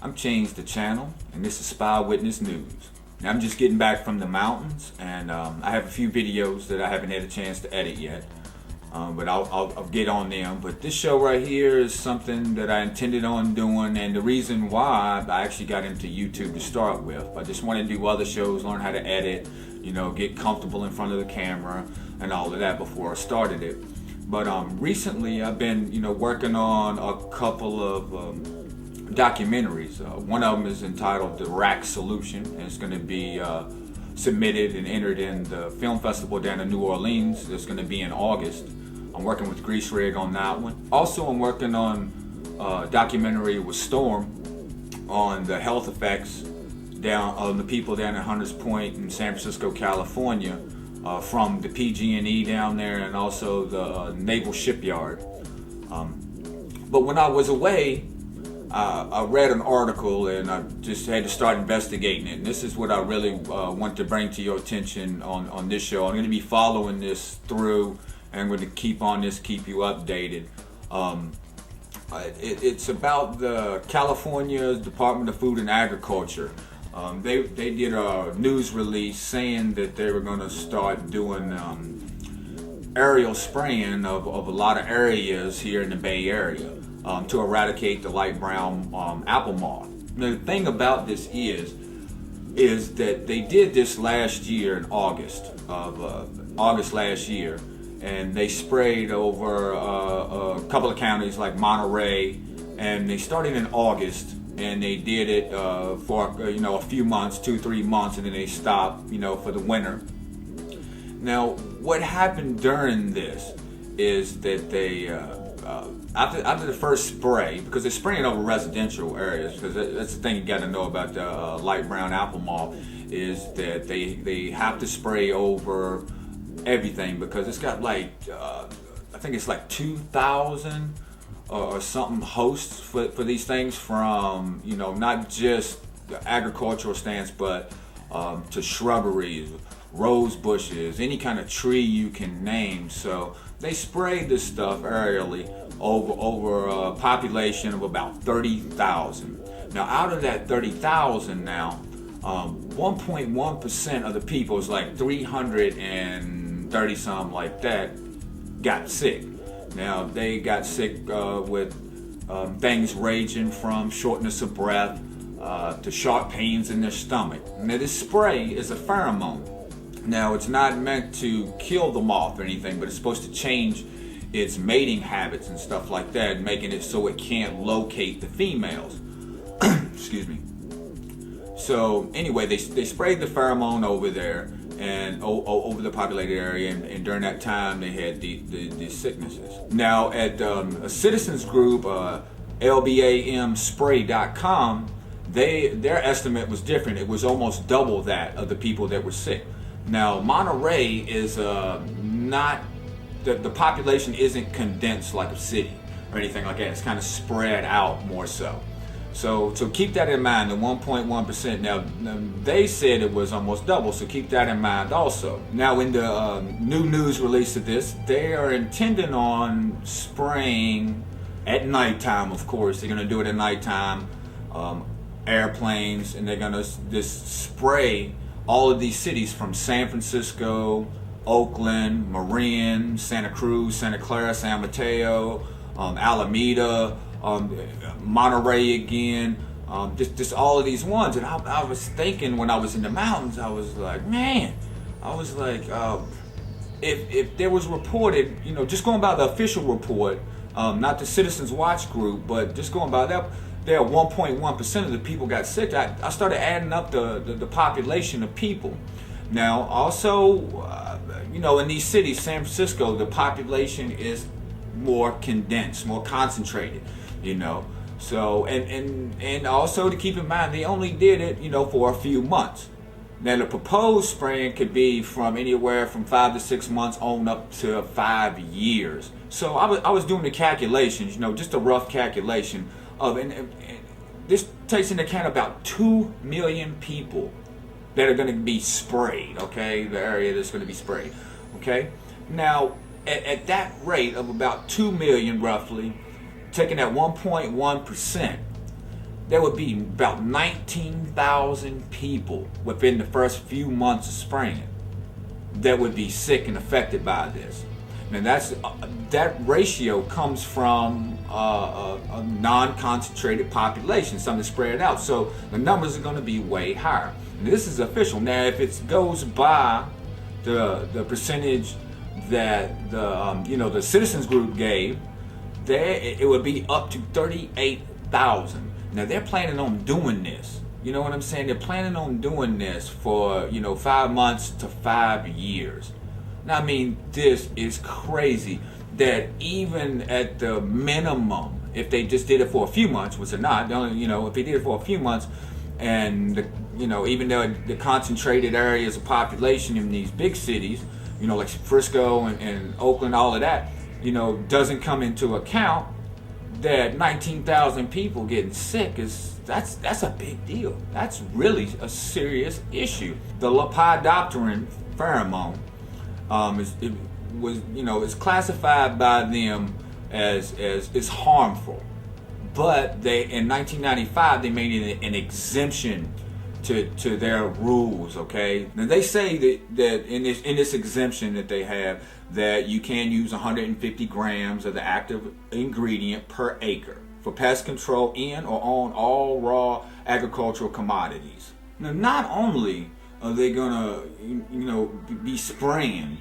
I'm ChangeDaChannel, and this is Spy Witness News. Now, I'm just getting back from the mountains, and I have a few videos that I haven't had a chance to edit yet, but I'll get on them. But this show right here is something that I intended on doing, and the reason why I actually got into YouTube to start with. I just wanted to do other shows, learn how to edit, get comfortable in front of the camera and all of that before I started it. But recently I've been, working on a couple of documentaries. One of them is entitled The Rack Solution, and it's going to be submitted and entered in the film festival down in New Orleans. It's going to be in August. I'm working with Grease Rig on that one. Also, I'm working on a documentary with Storm on the health effects down on the people down at Hunters Point in San Francisco, California, from the PG&E down there, and also the Naval Shipyard. But when I was away, I read an article and I just had to start investigating it. And this is what I really want to bring to your attention on this show. I'm going to be following this through, and I'm going to keep you updated. It's about the California Department of Food and Agriculture. They did a news release saying that they were going to start doing aerial spraying of a lot of areas here in the Bay Area to eradicate the light brown apple moth. Now, the thing about this is that they did this last year in August last year, and they sprayed over a couple of counties like Monterey, and they started in August. And they did it for a few months, 2-3 months, and then they stopped, for the winter. Now, what happened during this is that they, after the first spray, because they're spraying over residential areas, because that's the thing you got to know about the light brown apple moth, is that they have to spray over everything, because it's got like, I think it's like 2,000 or something hosts for these things, from not just the agricultural stance, but to shrubberies, rose bushes, any kind of tree you can name. So they sprayed this stuff aerially over a population of about 30,000. Now, out of that 30,000, now 1.1% of the people, is like 330 something like that, got sick. Now, they got sick with things ranging from shortness of breath to sharp pains in their stomach. Now, this spray is a pheromone. Now, it's not meant to kill the moth or anything, but it's supposed to change its mating habits and stuff like that, making it so it can't locate the females. Excuse me. So, anyway, they sprayed the pheromone over there, and over the populated area, and during that time they had these sicknesses. Now, at a citizens group, lbamspray.com, their estimate was different. It was almost double that of the people that were sick. Now, Monterey is not, the population isn't condensed like a city or anything like that. It's kind of spread out more so. So keep that in mind, the 1.1%. Now, they said it was almost double, so keep that in mind also. Now, in the new news release of this, they are intending on spraying at nighttime, of course. They're going to do it at nighttime, airplanes, and they're going to just spray all of these cities from San Francisco, Oakland, Marin, Santa Cruz, Santa Clara, San Mateo, Alameda, Monterey again, just all of these ones. And I was thinking, when I was in the mountains, I was like, if there was reported, just going by the official report, not the Citizens Watch group, but just going by that, there 1.1% of the people got sick. I started adding up the population of people. Now, also, in these cities, San Francisco, the population is more condensed, more concentrated, So, and also to keep in mind, they only did it, for a few months. Now, the proposed spraying could be from anywhere from 5 to 6 months on up to 5 years. So I was doing the calculations, just a rough calculation of, and this takes into account about 2 million people that are going to be sprayed, okay? The area that's going to be sprayed, okay? Now, at that rate of about 2 million roughly, taking that 1.1%, there would be about 19,000 people within the first few months of spraying that would be sick and affected by this. And that ratio comes from a non-concentrated population, something spread out. So the numbers are going to be way higher. And this is official. Now, if it goes by the percentage that the citizens group gave, it would be up to 38,000. Now they're planning on doing this. You know what I'm saying? They're planning on doing this for 5 months to 5 years. Now, I mean, this is crazy that even at the minimum, if they just did it for a few months, which they're not, if they did it for a few months, and even though the concentrated areas of population in these big cities, like Frisco and Oakland, all of that, doesn't come into account, that 19,000 people getting sick that's a big deal. That's really a serious issue. The lepidopteran pheromone is classified by them as harmful, but in 1995 they made it an exemption to their rules. Okay, now they say that in this exemption that they have, that you can use 150 grams of the active ingredient per acre for pest control in or on all raw agricultural commodities. Now, not only are they gonna be spraying,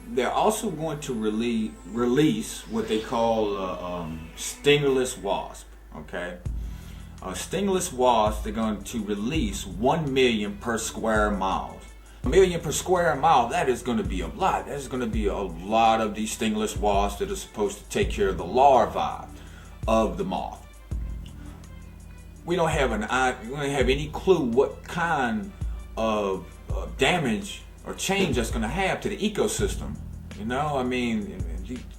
they're also going to release what they call stingless wasp. Okay, stingless wasp, they're going to release 1 million per square mile. 1 million per square mile, that is going to be a lot. There's going to be a lot of these stingless wasps that are supposed to take care of the larvae of the moth. We don't have any clue what kind of damage or change that's going to have to the ecosystem. I mean,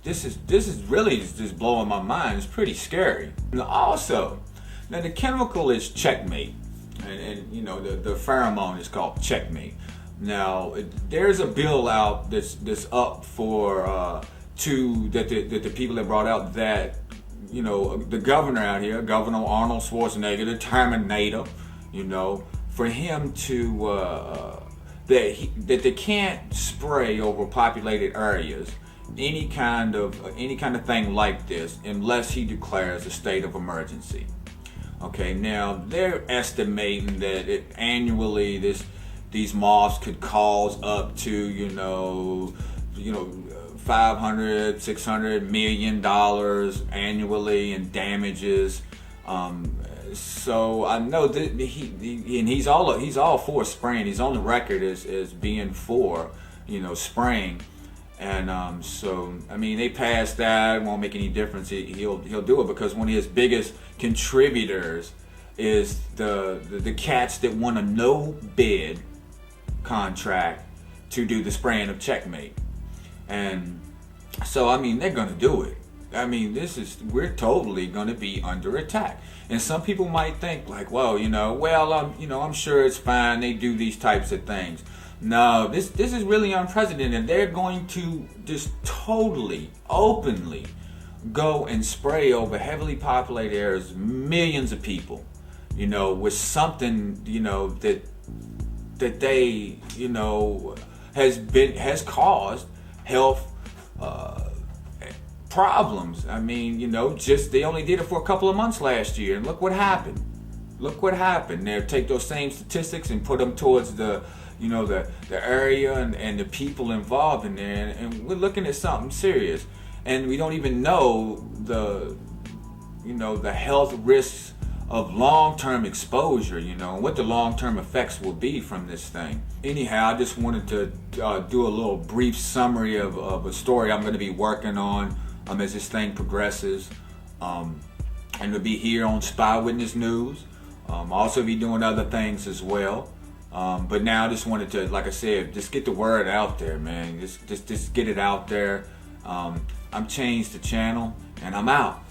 this is really just blowing my mind. It's pretty scary. Also, now the chemical is checkmate, and the pheromone is called checkmate. Now there's a bill out that's up for that the people that brought out that the governor out here, Governor Arnold Schwarzenegger, the Terminator, for him to that they can't spray over populated areas any kind of thing like this unless he declares a state of emergency. Okay, now they're estimating that annually these moths could cause up to 500-600 million dollars annually in damages. So I know that he's all for spraying. He's on the record as being for spraying, and so I mean they passed that. It won't make any difference. He'll do it because one of his biggest contributors is the cats that won a no bid contract to do the spraying of checkmate. And so I mean they're gonna do it. I mean we're totally gonna be under attack. And some people might think like, I'm sure it's fine. They do these types of things. No, this is really unprecedented. They're going to just totally openly go and spray over heavily populated areas, millions of people, with something that they has caused health problems. I mean, they only did it for a couple of months last year, and look what happened. They'll take those same statistics and put them towards the area and the people involved in there, and we're looking at something serious. And we don't even know the health risks of long-term exposure, and what the long-term effects will be from this thing. Anyhow, I just wanted to do a little brief summary of a story I'm going to be working on as this thing progresses, and to be here on Spy Witness News. I'll also be doing other things as well, but now I just wanted to, like I said, just get the word out there, man. Just get it out there. I'm ChangeDaChannel, and I'm out.